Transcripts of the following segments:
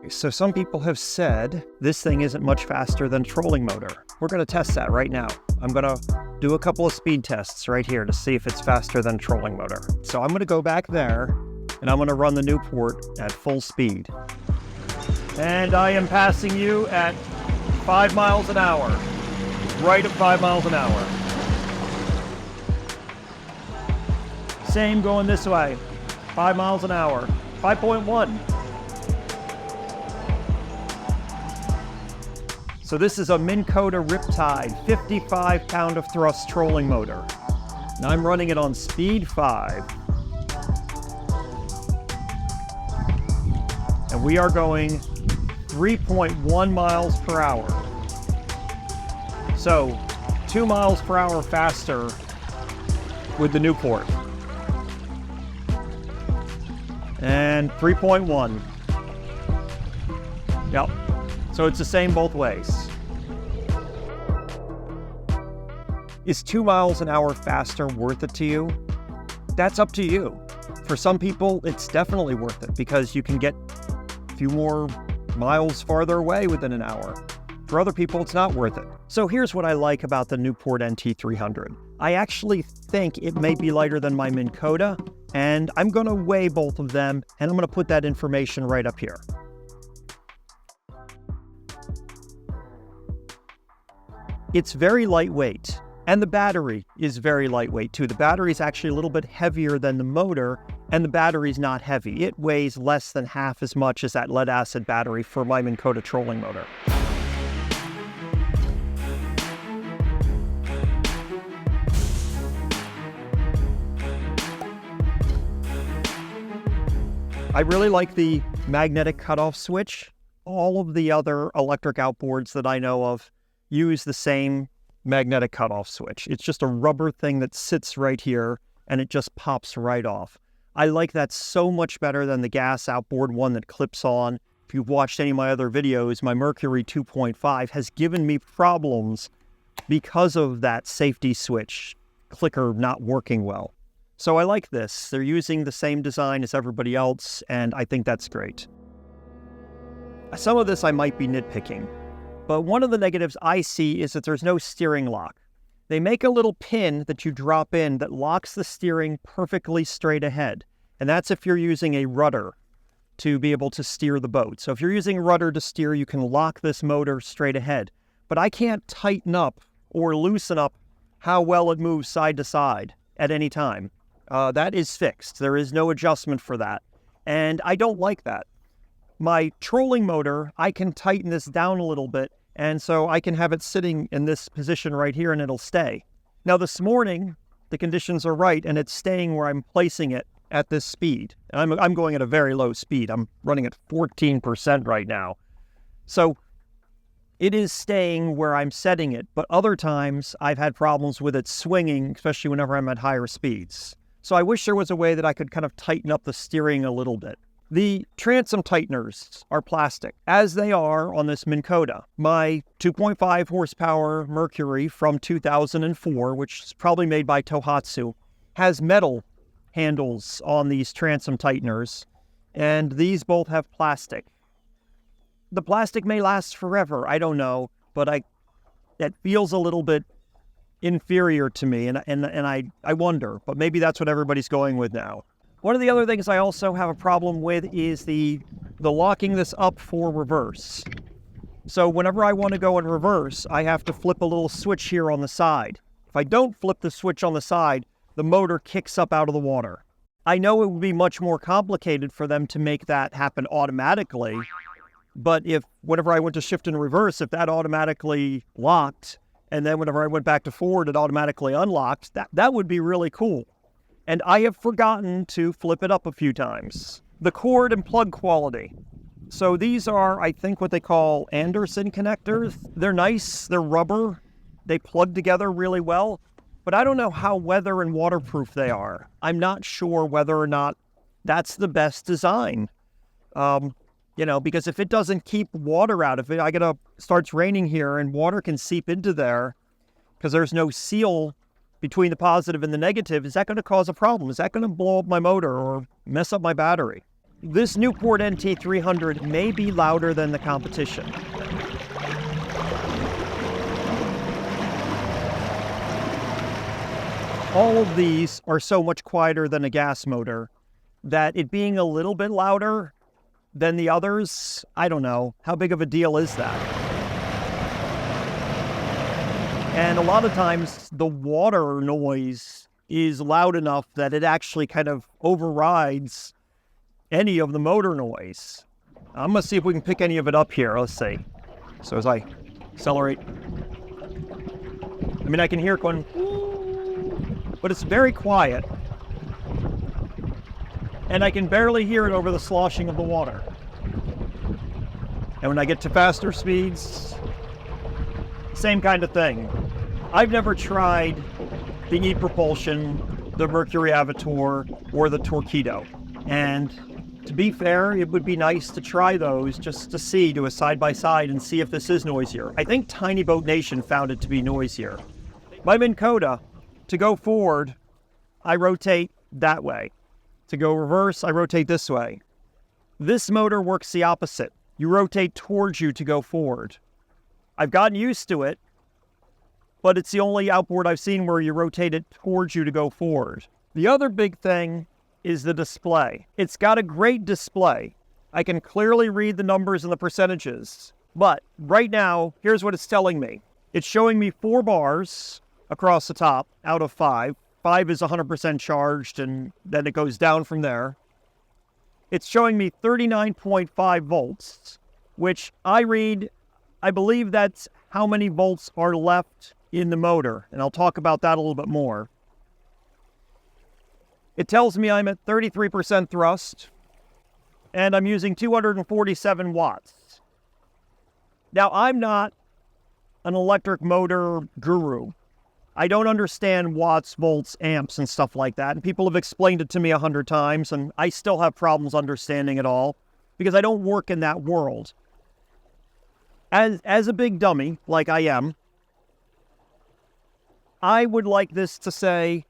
So some people have said this thing isn't much faster than a trolling motor. We're going to test that right now. I'm going to do a couple of speed tests right here to see if it's faster than a trolling motor. So I'm going to go back there and I'm going to run the Newport at full speed. And I am passing you at 5 miles an hour. Right at 5 miles an hour. Same going this way. 5 miles an hour. 5.1. So this is a Minn Kota Riptide 55 pound of thrust trolling motor. And I'm running it on speed 5. And we are going 3.1 miles per hour. So 2 miles per hour faster with the Newport. And 3.1. Yep. So it's the same both ways. Is 2 miles an hour faster worth it to you? That's up to you. For some people, it's definitely worth it because you can get a few more miles farther away within an hour. For other people, it's not worth it. So here's what I like about the Newport NT300. I actually think it may be lighter than my Minn Kota, and I'm going to weigh both of them, and I'm going to put that information right up here. It's very lightweight, and the battery is very lightweight too. The battery is actually a little bit heavier than the motor, and the battery's not heavy. It weighs less than half as much as that lead-acid battery for my Minn Kota trolling motor. I really like the magnetic cutoff switch. All of the other electric outboards that I know of use the same magnetic cutoff switch. It's just a rubber thing that sits right here and it just pops right off. I like that so much better than the gas outboard one that clips on. If you've watched any of my other videos, my Mercury 2.5 has given me problems because of that safety switch clicker not working well. So I like this. They're using the same design as everybody else, and I think that's great. Some of this I might be nitpicking, but one of the negatives I see is that there's no steering lock. They make a little pin that you drop in that locks the steering perfectly straight ahead, and that's if you're using a rudder to be able to steer the boat. So if you're using a rudder to steer, you can lock this motor straight ahead, but I can't tighten up or loosen up how well it moves side to side at any time. That is fixed. There is no adjustment for that. And I don't like that. My trolling motor, I can tighten this down a little bit, and so I can have it sitting in this position right here and it'll stay. Now this morning, the conditions are right and it's staying where I'm placing it at this speed. And I'm going at a very low speed. I'm running at 14% right now. So it is staying where I'm setting it, but other times I've had problems with it swinging, especially whenever I'm at higher speeds. So I wish there was a way that I could kind of tighten up the steering a little bit. The transom tighteners are plastic, as they are on this Minn Kota. My 2.5 horsepower Mercury from 2004, which is probably made by Tohatsu, has metal handles on these transom tighteners, and these both have plastic. The plastic may last forever, I don't know, but that feels a little bit inferior to me, and I wonder, but maybe that's what everybody's going with now. One of the other things I also have a problem with is the locking this up for reverse. So whenever I want to go in reverse, I have to flip a little switch here on the side. If I don't flip the switch on the side, the motor kicks up out of the water. I know it would be much more complicated for them to make that happen automatically, but whenever I went to shift in reverse, if that automatically locked, and then whenever I went back to forward, it automatically unlocked, that would be really cool. And I have forgotten to flip it up a few times. The cord and plug quality. So these are, I think, what they call Anderson connectors. They're nice, they're rubber, they plug together really well, but I don't know how weather and waterproof they are. I'm not sure whether or not that's the best design. Because if it doesn't keep water out of it, starts raining here and water can seep into there because there's no seal between the positive and the negative. Is that going to cause a problem? Is that going to blow up my motor or mess up my battery? This Newport NT300 may be louder than the competition. All of these are so much quieter than a gas motor that it being a little bit louder than the others, I don't know. How big of a deal is that? And a lot of times the water noise is loud enough that it actually kind of overrides any of the motor noise. I'm gonna see if we can pick any of it up here. Let's see. So as I accelerate, I mean, I can hear it going, but it's very quiet. And I can barely hear it over the sloshing of the water. And when I get to faster speeds, same kind of thing. I've never tried the ePropulsion, the Mercury Avator, or the Torqeedo. And to be fair, it would be nice to try those just to see, do a side-by-side and see if this is noisier. I think Tiny Boat Nation found it to be noisier. My Minn Kota, to go forward, I rotate that way. To go reverse, I rotate this way. This motor works the opposite. You rotate towards you to go forward. I've gotten used to it, but it's the only outboard I've seen where you rotate it towards you to go forward. The other big thing is the display. It's got a great display. I can clearly read the numbers and the percentages, but right now, here's what it's telling me. It's showing me 4 bars across the top out of 5. 5 is 100% charged, and then it goes down from there. It's showing me 39.5 volts, which I believe that's how many volts are left in the motor, and I'll talk about that a little bit more. It tells me I'm at 33% thrust, and I'm using 247 watts. Now, I'm not an electric motor guru. I don't understand watts, volts, amps, and stuff like that. And people have explained it to me 100 times, and I still have problems understanding it all because I don't work in that world. As a big dummy, like I am, I would like this to say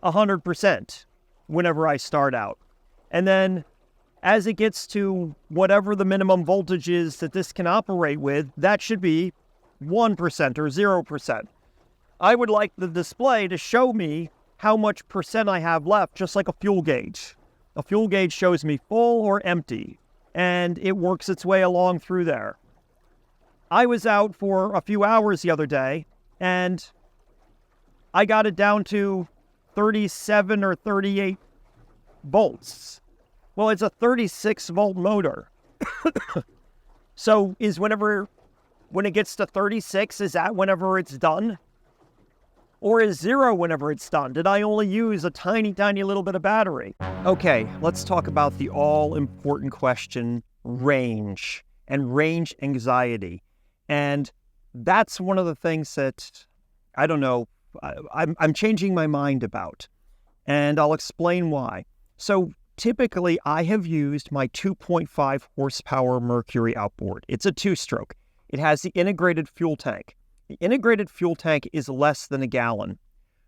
100% whenever I start out. And then as it gets to whatever the minimum voltage is that this can operate with, that should be 1% or 0%. I would like the display to show me how much percent I have left, just like a fuel gauge. A fuel gauge shows me full or empty, and it works its way along through there. I was out for a few hours the other day, and I got it down to 37 or 38 volts. Well, it's a 36 volt motor. So when it gets to 36, is that whenever it's done? Or is 0 whenever it's done? Did I only use a tiny, tiny little bit of battery? Okay, let's talk about the all-important question, range, and range anxiety. And that's one of the things that, I don't know, I'm changing my mind about. And I'll explain why. So typically, I have used my 2.5 horsepower Mercury outboard. It's a 2-stroke. It has the integrated fuel tank. The integrated fuel tank is less than a gallon.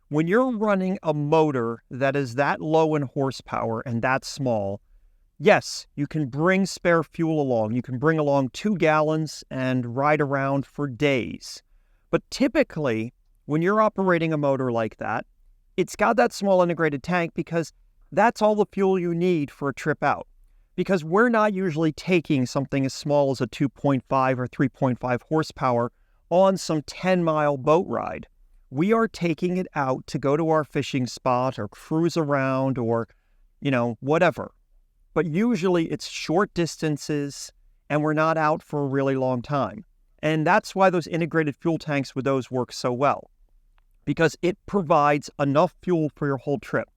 When you're running a motor that is that low in horsepower and that small, yes, you can bring spare fuel along. You can bring along 2 gallons and ride around for days. But typically, when you're operating a motor like that, it's got that small integrated tank because that's all the fuel you need for a trip out. Because we're not usually taking something as small as a 2.5 or 3.5 horsepower on some 10-mile boat ride. We are taking it out to go to our fishing spot or cruise around or, whatever. But usually it's short distances and we're not out for a really long time. And that's why those integrated fuel tanks with those work so well, because it provides enough fuel for your whole trip.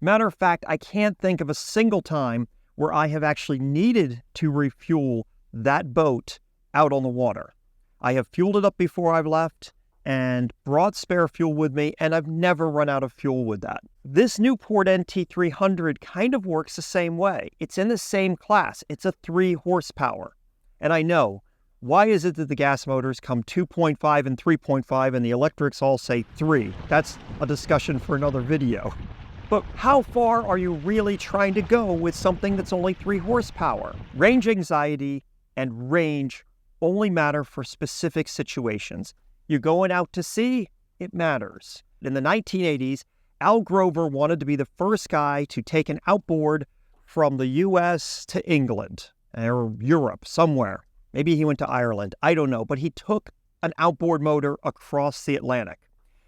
Matter of fact, I can't think of a single time where I have actually needed to refuel that boat out on the water. I have fueled it up before I've left and brought spare fuel with me, and I've never run out of fuel with that. This Newport NT300 kind of works the same way. It's in the same class. It's a 3 horsepower. And I know, why is it that the gas motors come 2.5 and 3.5 and the electrics all say 3? That's a discussion for another video. But how far are you really trying to go with something that's only 3 horsepower? Range anxiety and range only matter for specific situations. You're going out to sea, it matters. In the 1980s, Al Grover wanted to be the first guy to take an outboard from the US to England or Europe, somewhere. Maybe he went to Ireland, I don't know, but he took an outboard motor across the Atlantic.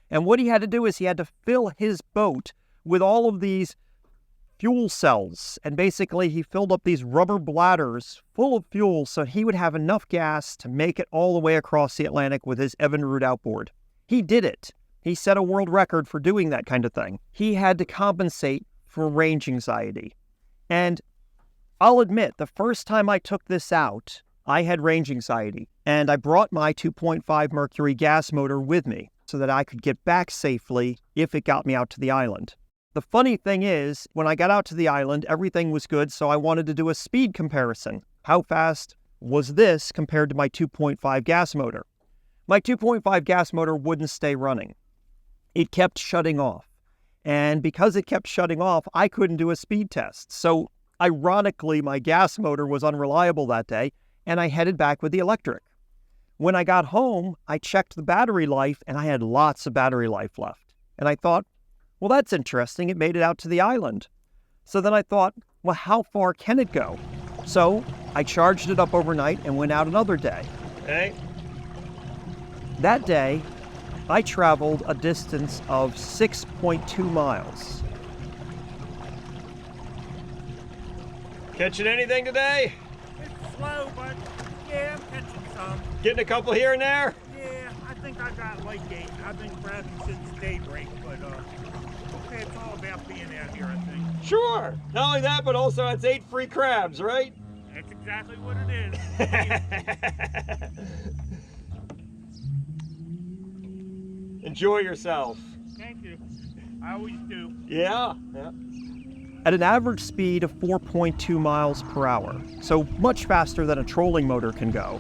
And what he had to do is he had to fill his boat with all of these fuel cells. And basically he filled up these rubber bladders full of fuel so he would have enough gas to make it all the way across the Atlantic with his Evinrude outboard. He did it. He set a world record for doing that kind of thing. He had to compensate for range anxiety. And I'll admit, the first time I took this out, I had range anxiety. And I brought my 2.5 Mercury gas motor with me so that I could get back safely if it got me out to the island. The funny thing is, when I got out to the island, everything was good, so I wanted to do a speed comparison. How fast was this compared to my 2.5 gas motor? My 2.5 gas motor wouldn't stay running. It kept shutting off. And because it kept shutting off, I couldn't do a speed test. So, ironically, my gas motor was unreliable that day, and I headed back with the electric. When I got home, I checked the battery life, and I had lots of battery life left. And I thought, well, that's interesting. It made it out to the island. So then I thought, well, how far can it go? So I charged it up overnight and went out another day. Okay. That day, I traveled a distance of 6.2 miles. Catching anything today? It's slow, but yeah, I'm catching some. Getting a couple here and there? Yeah, I think I got like 8. I've been grabbing since daybreak, but okay, it's all about being out here, I think. Sure. Not only that, but also it's 8 free crabs, right? That's exactly what it is. Enjoy yourself. Thank you. I always do. Yeah. At an average speed of 4.2 miles per hour, so much faster than a trolling motor can go,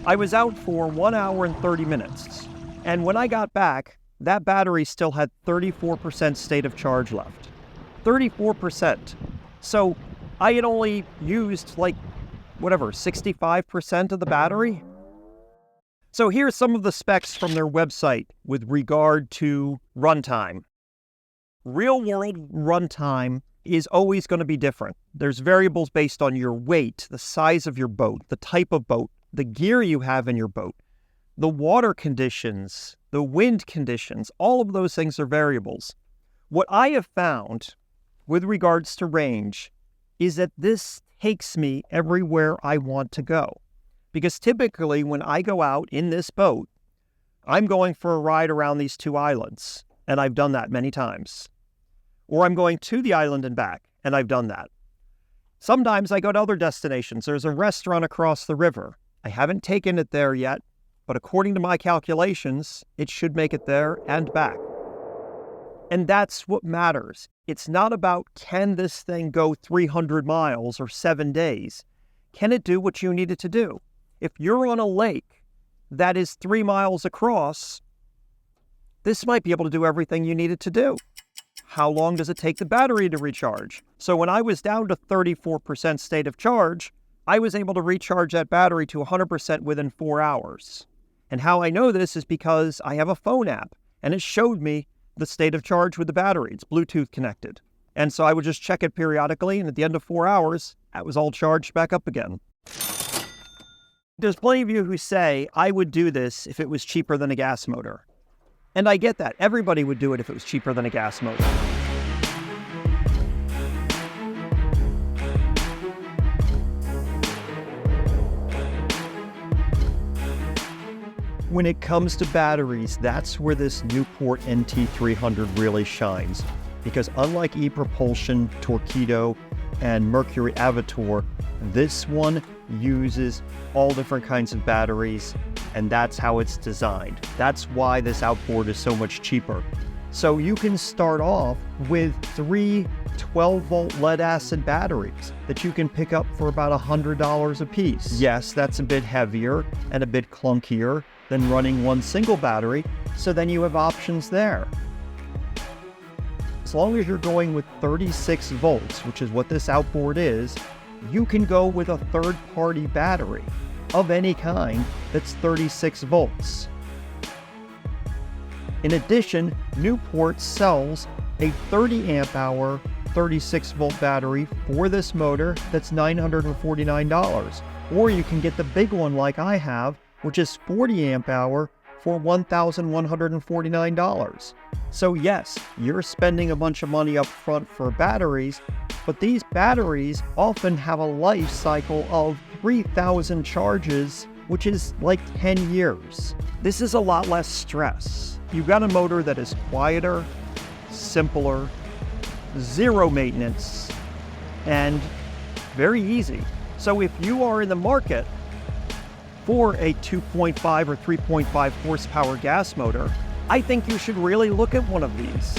I was out for 1 hour and 30 minutes. And when I got back, that battery still had 34% state of charge left. 34%. So I had only used 65% of the battery. So here's some of the specs from their website with regard to runtime. Real-world runtime is always going to be different. There's variables based on your weight, the size of your boat, the type of boat, the gear you have in your boat, the water conditions, the wind conditions, all of those things are variables. What I have found with regards to range is that this takes me everywhere I want to go. Because typically when I go out in this boat, I'm going for a ride around these 2 islands, and I've done that many times. Or I'm going to the island and back, and I've done that. Sometimes I go to other destinations. There's a restaurant across the river. I haven't taken it there yet, but according to my calculations, it should make it there and back. And that's what matters. It's not about, can this thing go 300 miles or 7 days? Can it do what you need it to do? If you're on a lake that is 3 miles across, this might be able to do everything you need it to do. How long does it take the battery to recharge? So when I was down to 34% state of charge, I was able to recharge that battery to 100% within 4 hours. And how I know this is because I have a phone app, and it showed me the state of charge with the battery. It's Bluetooth connected. And so I would just check it periodically, and at the end of 4 hours, that was all charged back up again. There's plenty of you who say, I would do this if it was cheaper than a gas motor. And I get that. Everybody would do it if it was cheaper than a gas motor. When it comes to batteries, that's where this Newport NT300 really shines. Because unlike ePropulsion, Torqeedo, and Mercury Avator, this one uses all different kinds of batteries, and that's how it's designed. That's why this outboard is so much cheaper. So you can start off with 3 12-volt lead-acid batteries that you can pick up for about $100 a piece. Yes, that's a bit heavier and a bit clunkier than running one single battery, so then you have options there. As long as you're going with 36 volts, which is what this outboard is, you can go with a third-party battery of any kind that's 36 volts. In addition, Newport sells a 30 amp hour 36 volt battery for this motor that's $949. Or you can get the big one like I have, which is 40 amp hour for $1,149. So yes, you're spending a bunch of money up front for batteries, but these batteries often have a life cycle of 3,000 charges, which is like 10 years. This is a lot less stress. You've got a motor that is quieter, simpler, zero maintenance, and very easy. So if you are in the market for a 2.5 or 3.5 horsepower gas motor, I think you should really look at one of these.